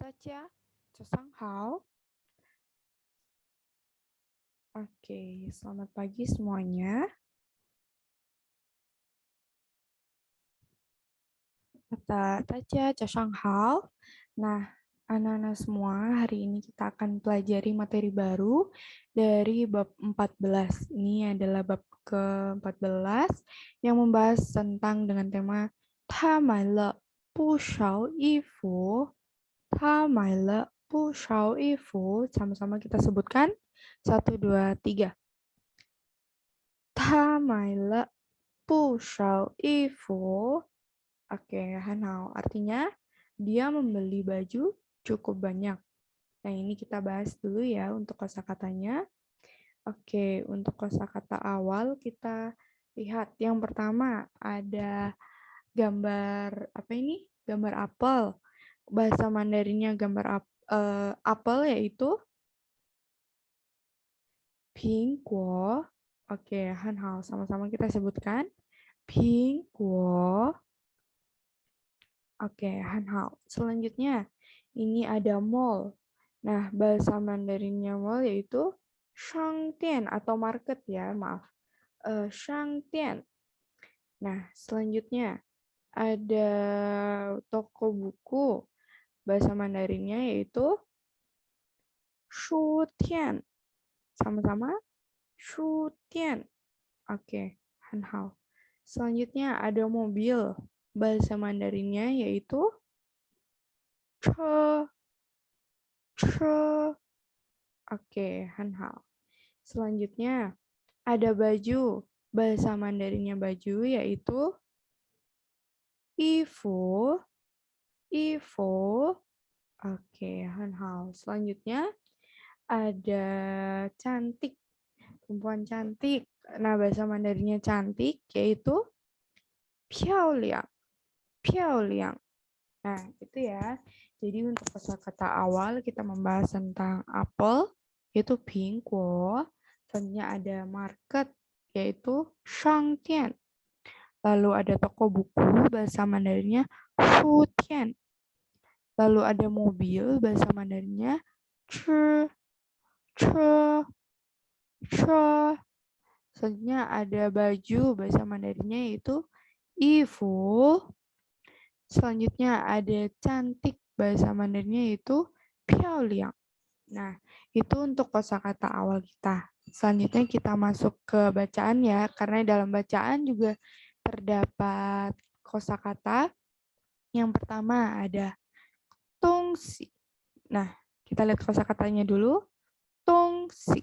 大家早上好. Oke, selamat pagi semuanya. Dacia, 早上好. Nah, anak-anak semua, hari ini kita akan pelajari materi baru dari bab 14. Ini adalah bab ke-14 yang membahas tentang dengan tema 他买了不少衣服. 他买了不少衣服. Sama-sama kita sebutkan. 1, 2, 3. 他买了不少衣服. Oke, Hanau. Artinya, dia membeli baju cukup banyak. Nah, ini kita bahas dulu ya untuk kosakatanya. Oke, untuk kosakata awal kita lihat. Yang pertama ada gambar, apa ini? Gambar apel. Bahasa Mandarinnya gambar apel yaitu 苹果. Oke, Hanhao. Sama-sama kita sebutkan. 苹果. Oke, Hanhao. Selanjutnya, ini ada mall. Nah, bahasa Mandarinnya mall yaitu shangdian atau market ya, maaf. Shangdian. Nah, selanjutnya ada toko buku. Bahasa Mandarinnya yaitu shutian. Sama-sama, shutian. Oke, Hanhao. Selanjutnya ada mobil. Bahasa Mandarinnya yaitu che. Oke, Hanhao. Selanjutnya ada baju. Bahasa Mandarinnya baju yaitu ifu. Oke, Hanhao. Selanjutnya ada cantik. Perempuan cantik. Nah, bahasa Mandarinnya cantik yaitu 漂亮. Nah, itu ya. Jadi untuk kosakata awal kita membahas tentang apel, yaitu 苹果. Selanjutnya ada market, yaitu 商店. Lalu ada toko buku, bahasa Mandarinnya 书店. Lalu ada mobil, bahasa Mandarinnya 车. Selanjutnya ada baju, bahasa Mandarinnya yaitu 衣服. Selanjutnya ada cantik, bahasa Mandarinnya yaitu 漂亮. Nah, itu untuk kosakata awal kita. Selanjutnya kita masuk ke bacaan ya, karena dalam bacaan juga terdapat kosakata. Yang pertama ada tongsi. Nah, kita lihat kosakatanya dulu. Tongsi.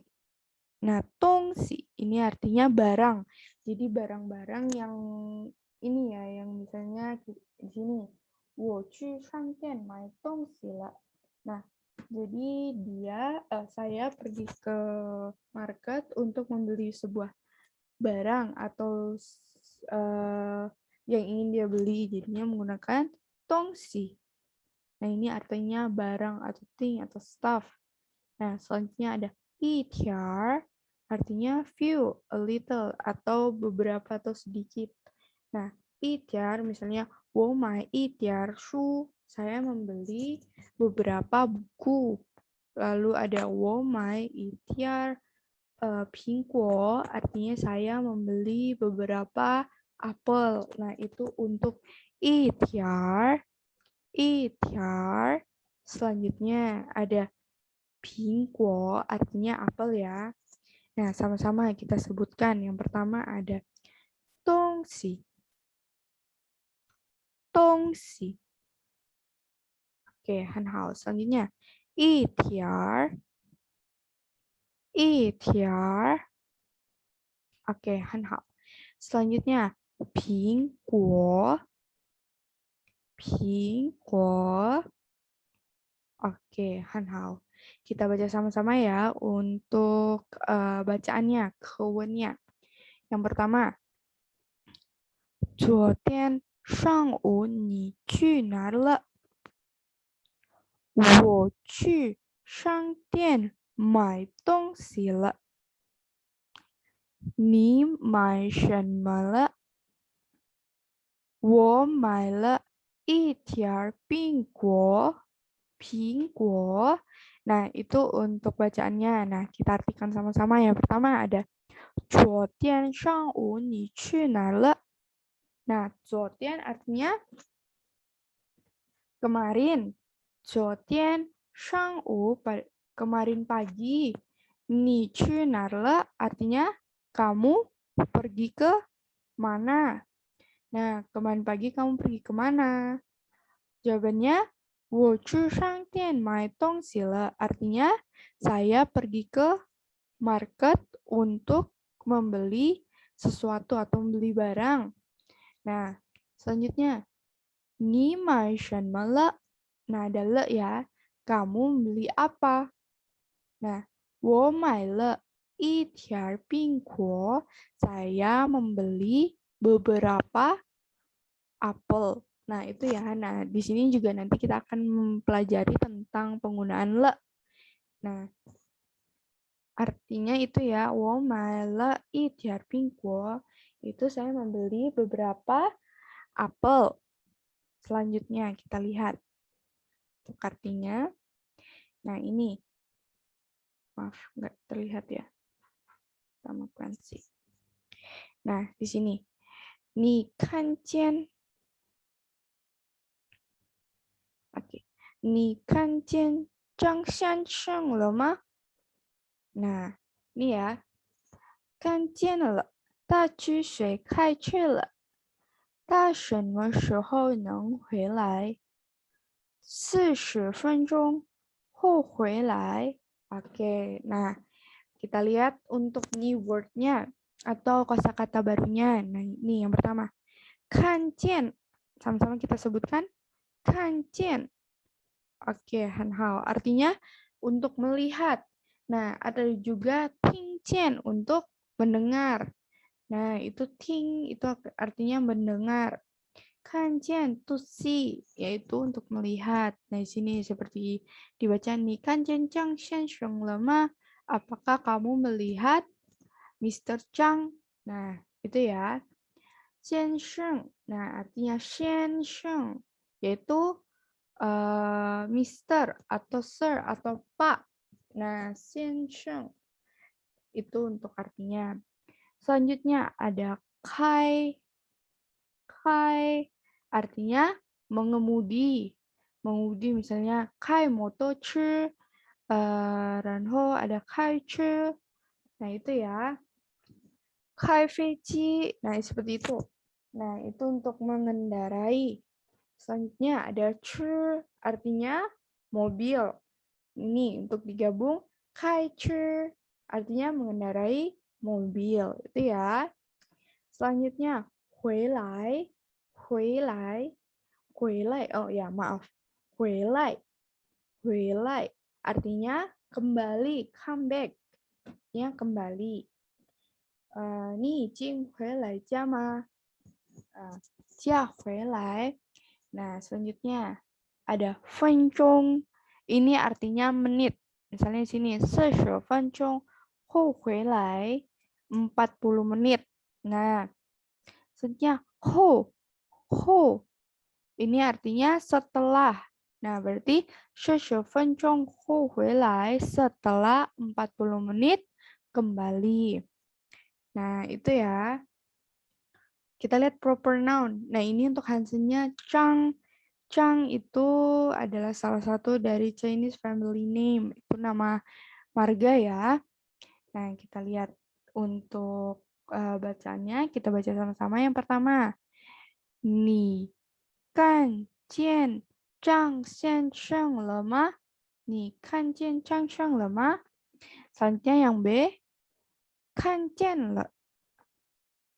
Nah, tongsi ini artinya barang. Jadi barang-barang yang ini ya, yang misalnya di sini, 我去商店买东西了. Nah, jadi saya pergi ke market untuk membeli sebuah barang atau yang ingin dia beli. Jadinya menggunakan tongsi. Nah, ini artinya barang atau thing atau stuff. Nah, selanjutnya ada itiar, artinya few, a little, atau beberapa atau sedikit. Nah, itiar misalnya, 我买一点书, saya membeli beberapa buku. Lalu ada 我买一点苹果, artinya saya membeli beberapa apel. Nah, itu untuk itiar. Selanjutnya ada 苹果, artinya apel ya. Nah, sama-sama kita sebutkan. Yang pertama ada tongsi. Oke, Hanhao. Selanjutnya, itiar. Oke, Hanhao. Selanjutnya, 苹果. Oke, Hanhao. Kita baca sama-sama ya untuk bacaannya, kewennya. Yang pertama, 昨天上午你去哪了？我去商店买东西了。你买什么了？我买了一条苹果。pingguo. Nah, itu untuk bacaannya. Nah, kita artikan sama-sama. Yang pertama ada 昨天上午你去哪儿了? Nah, 昨天artinya kemarin. 昨天上午 kemarin pagi. 你去哪儿了 artinya kamu pergi ke mana? Nah, kemarin pagi kamu pergi ke mana? Jawabannya, 我去商店买东西了. Artinya, saya pergi ke market untuk membeli sesuatu atau membeli barang. Nah, selanjutnya, 你买什么了? Nah, ada le ya. Kamu membeli apa? Nah, 我买了一条苹果. Saya membeli beberapa apel. Nah, itu ya. Nah, di sini juga nanti kita akan mempelajari tentang penggunaan le. Nah, artinya itu ya, 我买了一条苹果. Itu saya membeli beberapa apel. Selanjutnya kita lihat untuk artinya. Nah, ini. Maaf, nggak terlihat ya. Kita makan sih. Nah, di sini. 你看见 Oke. 你看见张先生了吗? Nah, ini ya. 看见了，他去水开去了。他什么时候能回来？40分钟后回来. Oke, nah kita lihat untuk new word-nya atau kosakata barunya. Nah, ini yang pertama. 看见, sama-sama kita sebutkan. 看见. Oke, hanhao. Artinya untuk melihat. Nah, ada juga 听见 untuk mendengar. Nah, itu 听itu artinya mendengar. 看见 to see yaitu untuk melihat. Nah, di sini seperti dibaca nih. 看见张先生了吗? Apakah kamu melihat Mr. Chang? Nah, itu ya. 先生. Nah, artinya 先生 yaitu Mister atau Sir atau Pak. Nah, 先生 itu untuk artinya. Selanjutnya ada kai. Kai artinya mengemudi. Mengemudi misalnya kai moto chi, ranho ada kai chi. Nah, itu ya. Kai feici. Nah, seperti itu. Nah, itu untuk mengendarai. Selanjutnya ada chi artinya mobil. Ini untuk digabung kai chi artinya mengendarai mobil. Itu ya. Selanjutnya 回来 回来 回来 oh ya maaf 回来 回来 artinya kembali, come back ya kembali. 你已经回来家吗? 家回来. Nah, selanjutnya ada 分钟. Ini artinya menit. Misalnya di sini 40分钟后回来 40 menit. Nah, selanjutnya ho. Ho. Ini artinya setelah. Nah, berarti 40分钟后回来 setelah 40 menit kembali. Nah, itu ya. Kita lihat proper noun. Nah, ini untuk Hansennya Chang. Chang itu adalah salah satu dari Chinese family name. Itu nama marga ya. Nah, kita lihat untuk bacaannya. Kita baca sama-sama. Yang pertama. 你看见张先生了吗? 你看见张先生了吗? Selanjutnya yang B. 看见了。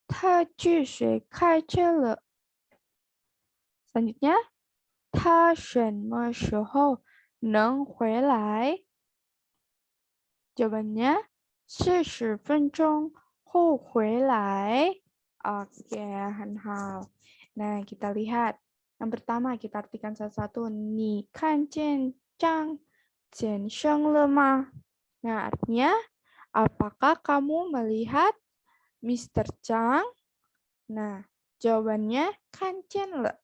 他去水开车了。Selanjutnya. 他什么时候能回来? Jawabannya 40分钟后回来. Oke, hanhao. Nah, kita lihat. Yang pertama, kita artikan satu-satu. 你看见张先生了吗? Nah, artinya, apakah kamu melihat Mr. Chang? Nah, jawabannya 看见了.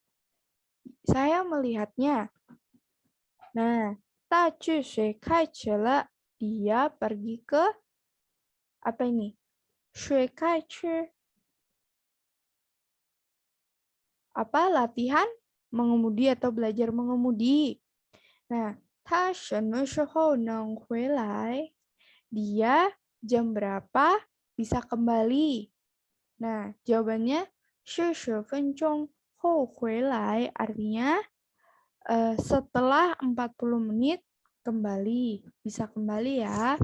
Saya melihatnya. Nah, 大去水开始了. Dia pergi ke apa ini? 水开始. Apa latihan mengemudi atau belajar mengemudi. Nah, 他什么时候能回来? Dia jam berapa bisa kembali? Nah, jawabannya 40分钟后回来 artinya setelah 40 menit kembali, bisa kembali ya.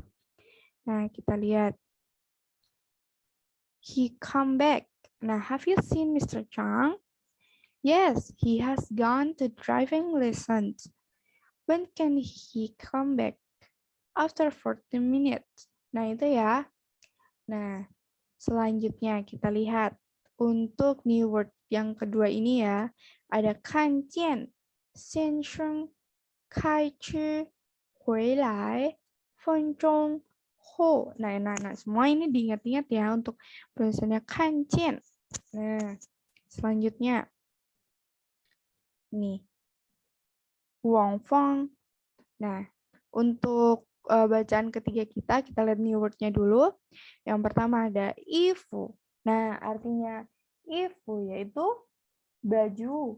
Nah, kita lihat. He come back. Nah, have you seen Mr. Chang? Yes, he has gone to driving lessons. When can he come back? After 40 minutes. Nah, itu ya. Nah, selanjutnya kita lihat. Untuk new word yang kedua ini ya, ada 看见, 先生, 开车, 回来, 分钟, 后. Nah, semua ini diingat-ingat ya untuk tulisannya 看见. Nah, selanjutnya. Nih. Wang Fang. Nah, untuk bacaan ketiga kita lihat new word-nya dulu. Yang pertama ada ifu. Nah, artinya ifu yaitu baju.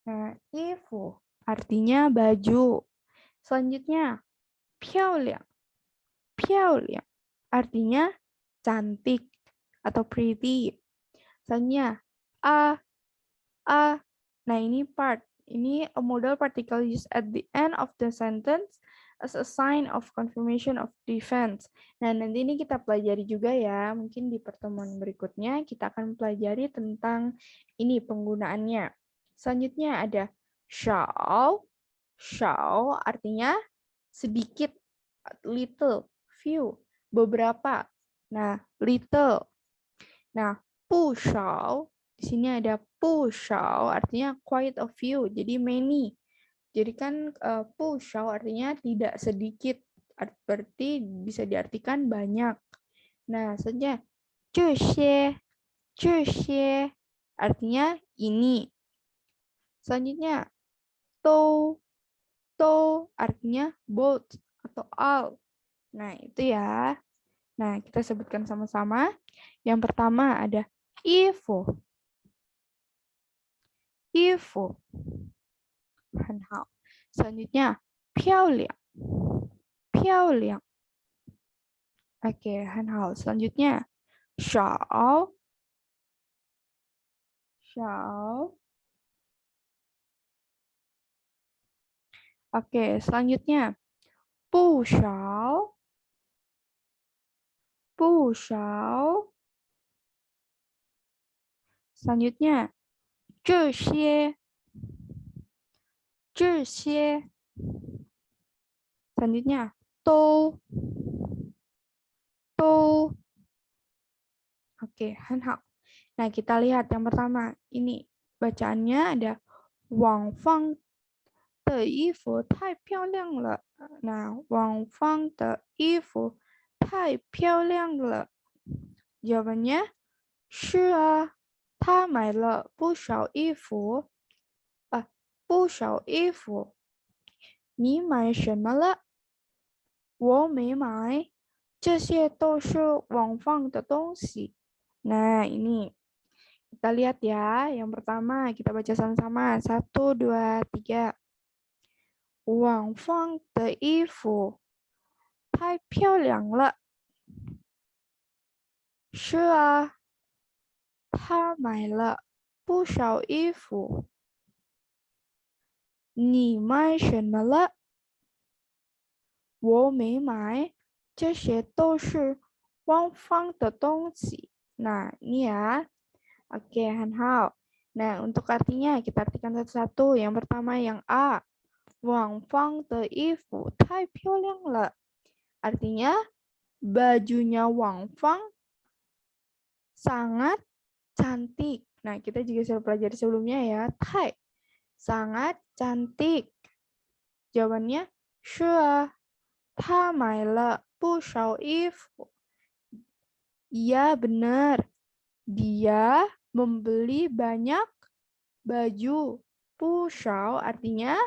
Nah, ifu artinya baju. Selanjutnya, 漂亮. 漂亮 artinya cantik atau pretty. Selanjutnya, a. Nah, ini part. Ini a modal particle used at the end of the sentence as a sign of confirmation of defense. Nah, nanti ini kita pelajari juga ya. Mungkin di pertemuan berikutnya kita akan pelajari tentang ini penggunaannya. Selanjutnya ada 少. 少 artinya sedikit, little, few, beberapa. Nah, little. Nah, 不少 di sini ada 不少 artinya quite a few, jadi many. Jadi kan 不少 artinya tidak sedikit, berarti bisa diartikan banyak. Nah, selanjutnya 这些artinya ini. Selanjutnya 都 artinya both atau all. Nah, itu ya. Nah, kita sebutkan sama-sama. Yang pertama ada 衣服 很好. Selanjutnya 漂亮 Oke, 很好. Selanjutnya 少 Oke, selanjutnya 不少 Selanjutnya 这些 Selanjutnya 都 Oke, 很好. Nah, kita lihat yang pertama. Ini bacaannya ada 王芳的衣服太漂亮了. Nah, 王芳的衣服太漂亮了. Jawabannya 是啊，她买了不少衣服。不少衣服。你买什么了？我没买。这些都是王芳的东西. Nah, ini. Kita lihat ya. Yang pertama, kita baca sama-sama. 1, 2, 3. 王芳的衣服太漂亮了。是啊，她买了不少衣服。你买什么了？我没买。这些都是王芳的东西. Nah, ini ya. Oke, 很好. Nah, untuk artinya kita artikan satu-satu. Yang pertama yang A. 王芳的衣服太漂亮了. Artinya bajunya Wang Fang sangat cantik. Nah, kita juga sudah pelajari sebelumnya ya. Tai, sangat cantik. Jawabannya 是啊，他买了不少衣服. Iya, benar. Dia membeli banyak baju. Pushao artinya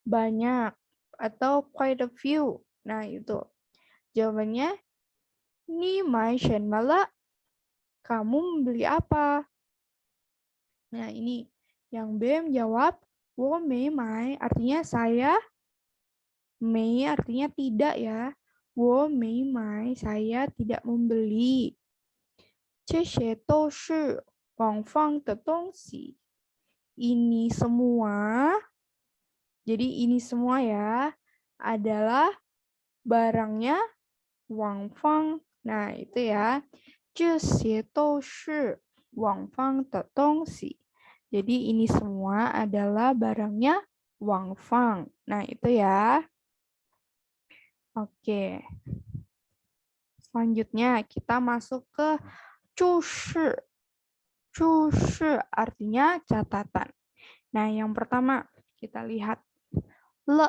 banyak atau quite a few. Nah, itu. Jawabannya, ni mai shen mala. Kamu membeli apa? Nah, ini. Yang B menjawab, wo mei mai artinya saya. Mei artinya tidak ya. Wo mei mai, saya tidak membeli. 这些都是网放的东西. Ini semua, jadi ini semua ya, adalah barangnya Wang Fang. Nah, itu ya. 这些都是网方的东西. Jadi ini semua adalah barangnya Wang Fang. Nah, itu ya. Oke. Selanjutnya kita masuk ke 注释. 注释 artinya catatan. Nah, yang pertama kita lihat le.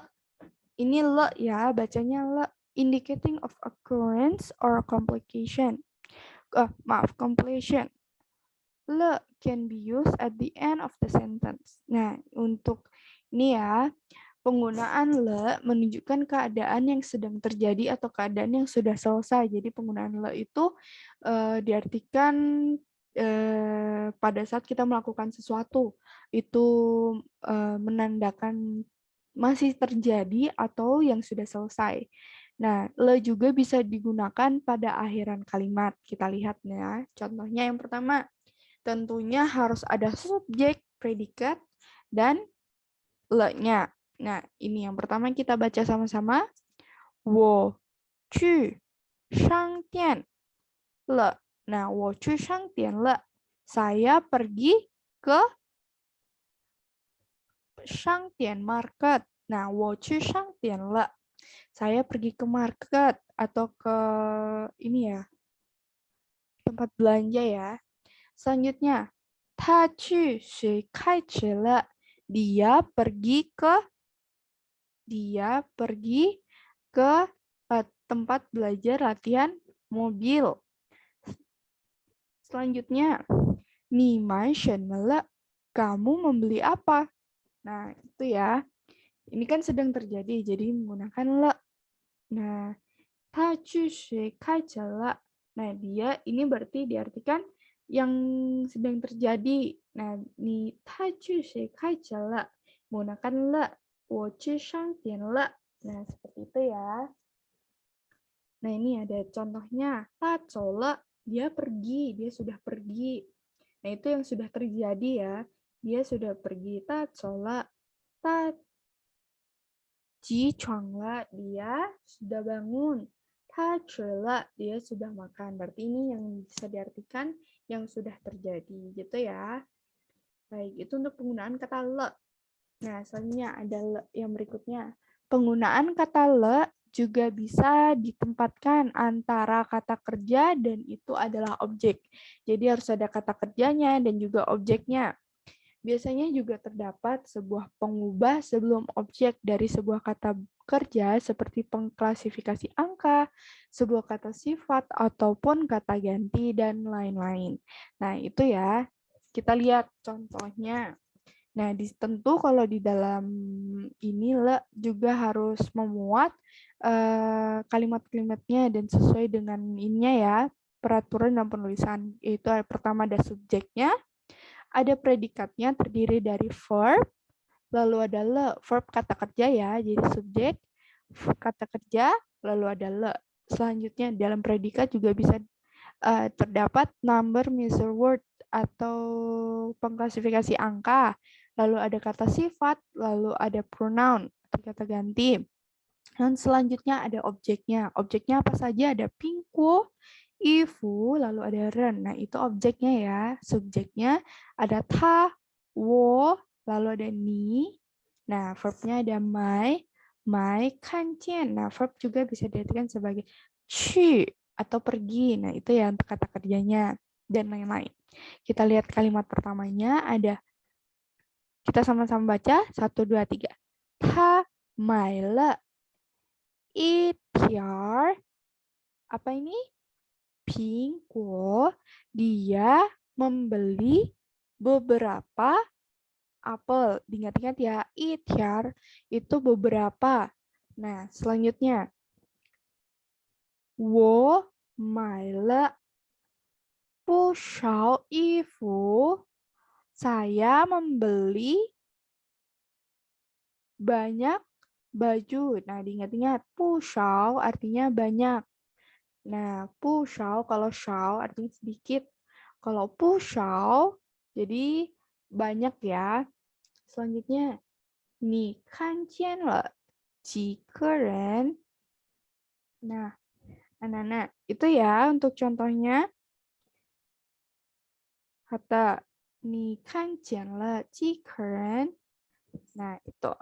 Ini le ya, bacanya le, indicating of occurrence or complication. Completion. Le can be used at the end of the sentence. Nah, untuk ini ya, penggunaan le menunjukkan keadaan yang sedang terjadi atau keadaan yang sudah selesai. Jadi penggunaan le itu diartikan pada saat kita melakukan sesuatu, itu menandakan masih terjadi atau yang sudah selesai. Nah, le juga bisa digunakan pada akhiran kalimat. Kita lihat ya. Contohnya yang pertama, tentunya harus ada subjek, predikat, dan le-nya. Nah, ini yang pertama kita baca sama-sama. 我去商店了. Nah, 我去商店了. Saya pergi ke 商店 market. Nah, 我去商店了. Saya pergi ke market atau ke ini ya, tempat belanja ya. Selanjutnya, 他去学开车了. Dia pergi ke tempat belajar latihan mobil. Selanjutnya, 你买什么了? Kamu membeli apa? Nah, itu ya. Ini kan sedang terjadi, jadi menggunakan le. Nah, 他去学开车了. Nah, dia ini berarti diartikan yang sedang terjadi. Nah, 你他去学开车了. Menggunakan le. 我去商店了. Nah, seperti itu ya. Nah, ini ada contohnya. 他走了. Dia pergi, dia sudah pergi. Nah, itu yang sudah terjadi ya. Dia sudah pergi. 他走了. 他起床了. Dia sudah bangun. 他吃了. Dia sudah makan. Berarti ini yang bisa diartikan yang sudah terjadi. Gitu ya. Baik, itu untuk penggunaan kata le. Nah, selanjutnya ada le yang berikutnya. Penggunaan kata le juga bisa ditempatkan antara kata kerja dan itu adalah objek. Jadi harus ada kata kerjanya dan juga objeknya. Biasanya juga terdapat sebuah pengubah sebelum objek dari sebuah kata kerja seperti pengklasifikasi angka, sebuah kata sifat, ataupun kata ganti, dan lain-lain. Nah, itu ya. Kita lihat contohnya. Nah, tentu kalau di dalam ini le juga harus memuat kalimat-kalimatnya dan sesuai dengan ininya ya, peraturan dan penulisan. Yaitu pertama ada subjeknya, ada predikatnya terdiri dari verb, lalu ada le, verb kata kerja ya, jadi subjek, kata kerja, lalu ada le. Selanjutnya dalam predikat juga bisa terdapat number, measure, word, atau pengklasifikasi angka, lalu ada kata sifat, lalu ada pronoun, atau kata ganti. Dan selanjutnya ada objeknya. Objeknya apa saja? Ada pingku, ifu, lalu ada ren. Nah, itu objeknya ya. Subjeknya ada ta, wo, lalu ada ni. Nah, verbnya ada mai, kantian. Nah, verb juga bisa diartikan sebagai去atau pergi. Nah, itu ya untuk kata kerjanya dan lain-lain. Kita lihat kalimat pertamanya ada. Kita sama-sama baca. 1, 2, 3. Ta mai le 一条 apa ini? Pingguo. Dia membeli beberapa apel. Diingat-ingat ya, itiar itu beberapa. Nah, selanjutnya. 我买了不少衣服. Saya membeli banyak baju. Nah, diingat-ingat, 不少 artinya banyak. Nah, 不少 kalau 少 artinya sedikit. Kalau 不少 jadi banyak ya. Selanjutnya, 你看见了几个人? Nah, anak-anak, itu ya untuk contohnya. Kata 你看见了几个人? Nah, itu.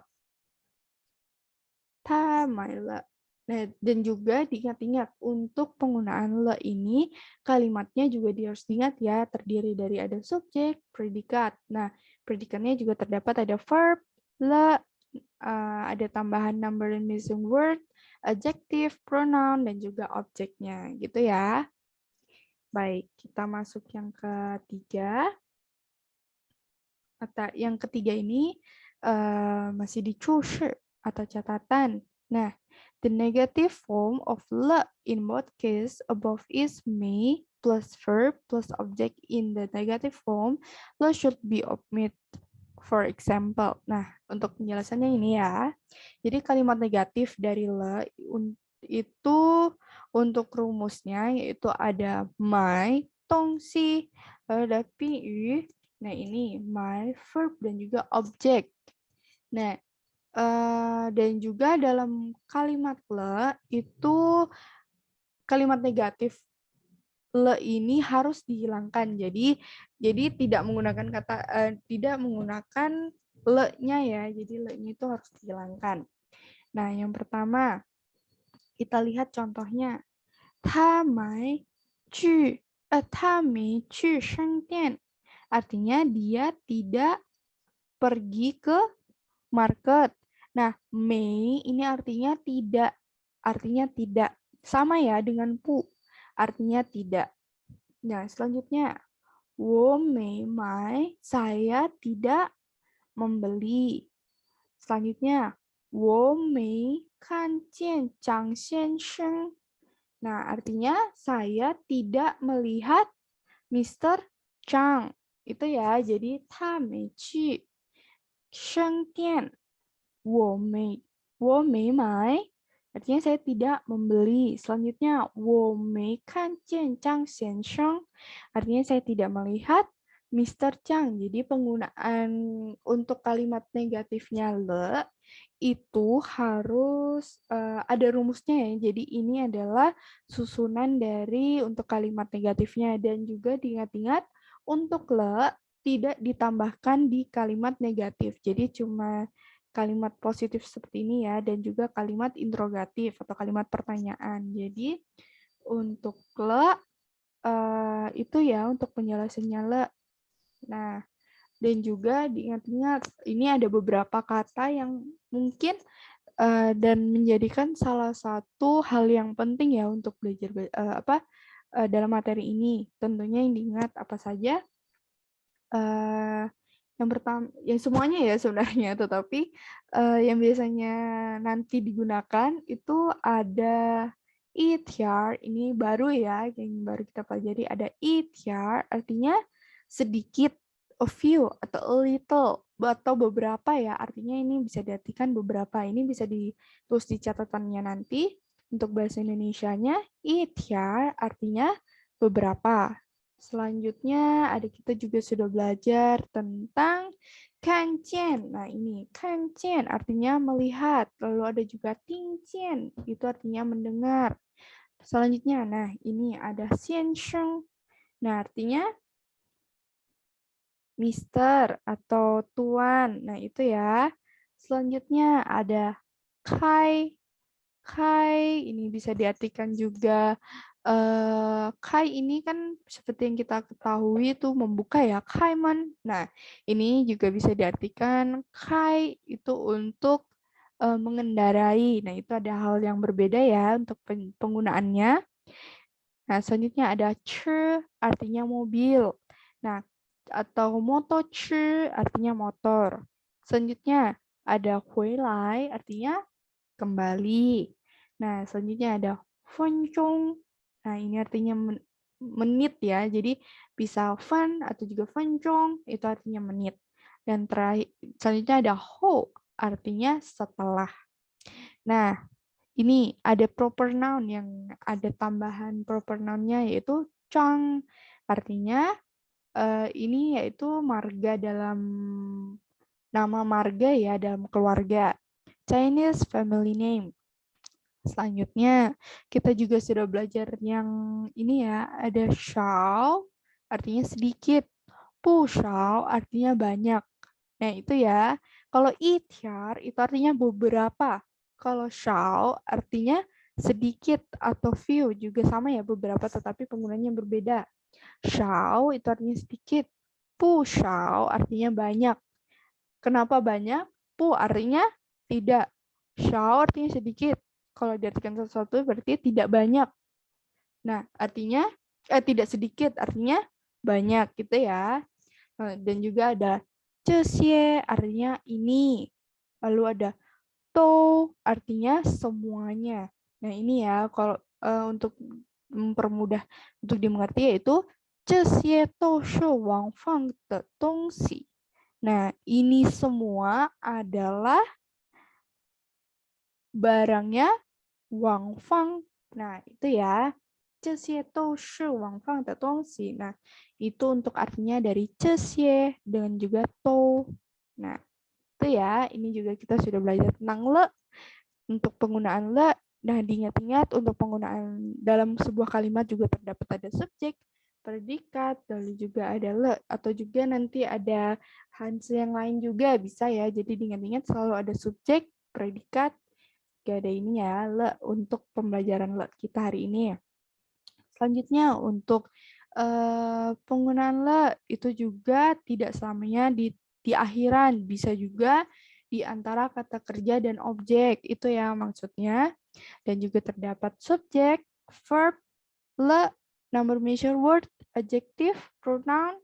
他买了. Nah, dan juga diingat-ingat untuk penggunaan le ini kalimatnya juga harus diingat ya, terdiri dari ada subjek, predikat. Nah, predikatnya juga terdapat ada verb, le, ada tambahan number and missing word, adjective, pronoun, dan juga objeknya gitu ya. Baik, kita masuk yang ketiga. Kata yang ketiga ini masih di 注释 atau catatan. Nah, the negative form of le in both case above is may plus verb plus object. In the negative form, le should be omit. For example, nah untuk penjelasannya ini ya. Jadi kalimat negatif dari le itu untuk rumusnya yaitu ada my, tongsi, ada pinyu. Nah ini my, verb dan juga objek. Nah dan juga dalam kalimat le itu kalimat negatif le ini harus dihilangkan. Jadi tidak menggunakan kata tidak menggunakan le-nya ya. Jadi le-nya itu harus dihilangkan. Nah, yang pertama kita lihat contohnya. 他没去商店. Artinya dia tidak pergi ke market. Nah, mei ini artinya tidak. Artinya tidak. Sama ya dengan pu. Artinya tidak. Nah, selanjutnya. 我没买, saya tidak membeli. Selanjutnya. 我没看见张先生. Nah, artinya saya tidak melihat Mr. Chang. Itu ya, jadi 他没去商店. 我没买. Artinya saya tidak membeli. Selanjutnya, 我没看见张先生. Artinya saya tidak melihat Mr. Chang. Jadi penggunaan untuk kalimat negatifnya le itu harus ada rumusnya ya. Jadi ini adalah susunan dari untuk kalimat negatifnya dan juga diingat-ingat untuk le tidak ditambahkan di kalimat negatif. Jadi cuma kalimat positif seperti ini ya dan juga kalimat interrogatif atau kalimat pertanyaan. Jadi untuk le itu ya untuk penjelasannya le. Nah, dan juga diingat-ingat ini ada beberapa kata yang mungkin dan menjadikan salah satu hal yang penting ya untuk belajar dalam materi ini. Tentunya yang diingat apa saja? Yang pertama, yang semuanya ya sebenarnya, tetapi yang biasanya nanti digunakan itu ada itiar, ini baru ya, yang baru kita pelajari ada itiar, artinya sedikit, a few atau a little atau beberapa ya, artinya ini bisa diartikan beberapa. Ini bisa ditulis di catatannya nanti. Untuk bahasa Indonesianya, itiar artinya beberapa. Selanjutnya ada kita juga sudah belajar tentang kanjian. Nah ini kanjian artinya melihat. Lalu ada juga tingjian, itu artinya mendengar. Selanjutnya, nah ini ada xiansheng. Nah artinya Mister atau Tuan. Nah, itu ya. Selanjutnya ada Kai. Kai ini bisa diartikan juga Kai ini kan seperti yang kita ketahui itu membuka ya, Kaiman. Nah, ini juga bisa diartikan Kai itu untuk mengendarai. Nah, itu ada hal yang berbeda ya untuk penggunaannya. Nah, selanjutnya ada artinya mobil. Nah, atau motoci artinya motor. Selanjutnya ada huilai artinya kembali. Nah, selanjutnya ada fencong. Nah, ini artinya menit ya. Jadi bisa fan atau juga fencong itu artinya menit. Dan terakhir selanjutnya ada ho artinya setelah. Nah, ini ada proper noun yang ada tambahan proper noun-nya yaitu chang. Artinya ini yaitu marga dalam nama marga ya dalam keluarga. Chinese family name. Selanjutnya, kita juga sudah belajar yang ini ya, ada shao, artinya sedikit. Pu shao, artinya banyak. Nah, itu ya. Kalau itiar, itu artinya beberapa. Kalau shao, artinya sedikit atau few. Juga sama ya, beberapa, tetapi penggunanya berbeda. Shao, itu artinya sedikit. Pu shao, artinya banyak. Kenapa banyak? Pu, artinya tidak. Shao, artinya sedikit. Kalau diartikan sesuatu berarti tidak banyak. Nah, artinya tidak sedikit, artinya banyak gitu ya. Dan juga ada cesie, artinya ini. Lalu ada to, artinya semuanya. Nah, ini ya kalau untuk mempermudah untuk dimengerti yaitu cesie to shu wang fang de dongxi. Nah, ini semua adalah barangnya Wang Fang. Nah, itu ya. 这些都是王放的东西. Nah, itu untuk artinya dari 这些 dengan juga to. Nah, itu ya. Ini juga kita sudah belajar tentang le. Untuk penggunaan le. Nah, diingat-ingat untuk penggunaan dalam sebuah kalimat juga terdapat ada subjek, predikat, lalu juga ada le. Atau juga nanti ada hanse yang lain juga bisa ya. Jadi diingat-ingat selalu ada subjek, predikat, gak ada ini ya, le untuk pembelajaran le kita hari ini. Selanjutnya untuk penggunaan le itu juga tidak selamanya di akhiran, bisa juga di antara kata kerja dan objek, itu ya maksudnya. Dan juga terdapat subjek, verb, le, number measure word, adjective, pronoun,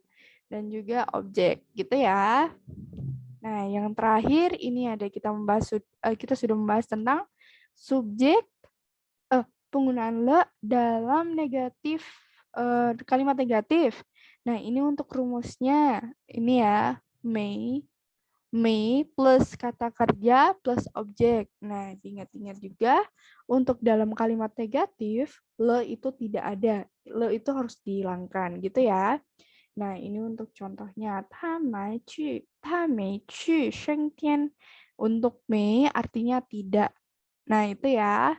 dan juga objek, gitu ya. Nah, yang terakhir ini ada kita sudah membahas tentang subjek penggunaan le dalam negatif kalimat negatif. Nah, ini untuk rumusnya. Ini ya, may plus kata kerja plus objek. Nah, diingat-ingat juga untuk dalam kalimat negatif le itu tidak ada. Le itu harus dihilangkan gitu ya. Nah, ini untuk contohnya. 他没去升天. Untuk mei artinya tidak. Nah, itu ya.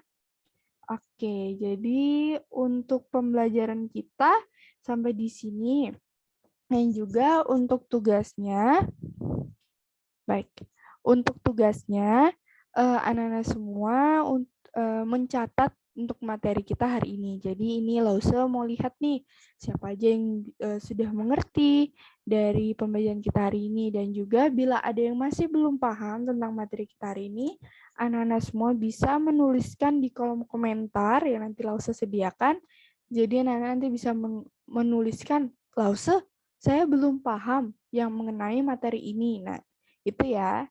Oke, jadi untuk pembelajaran kita sampai di sini. Dan juga untuk tugasnya. Baik. Untuk tugasnya, anak-anak semua mencatat untuk materi kita hari ini. Jadi ini Lause mau lihat nih siapa aja yang sudah mengerti dari pembelajaran kita hari ini, dan juga bila ada yang masih belum paham tentang materi kita hari ini, anak-anak semua bisa menuliskan di kolom komentar yang nanti Lause sediakan. Jadi anak-anak nanti bisa menuliskan, Lause, saya belum paham yang mengenai materi ini. Nah, itu ya.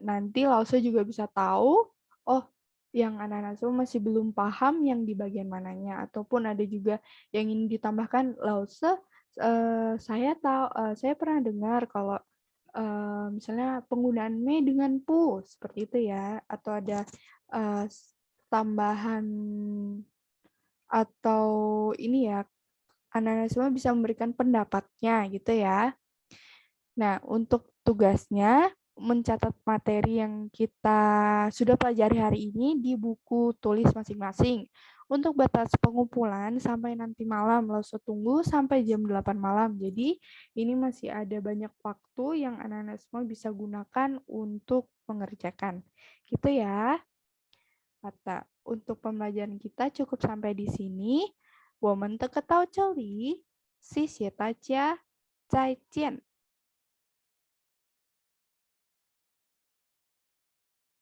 Nanti Lause juga bisa tahu, oh, yang anak-anak semua masih belum paham yang di bagian mananya, ataupun ada juga yang ingin ditambahkan, Lause, saya pernah dengar kalau misalnya penggunaan me dengan pu seperti itu ya, atau ada tambahan atau ini ya, anak-anak semua bisa memberikan pendapatnya gitu ya. Nah, untuk tugasnya mencatat materi yang kita sudah pelajari hari ini di buku tulis masing-masing. Untuk batas pengumpulan sampai nanti malam, Lause tunggu sampai jam 8 malam. Jadi ini masih ada banyak waktu yang anak-anak semua bisa gunakan untuk mengerjakan. Gitu ya. Kata untuk pembelajaran kita cukup sampai di sini. 我们的个到这里，谢谢大家，再见。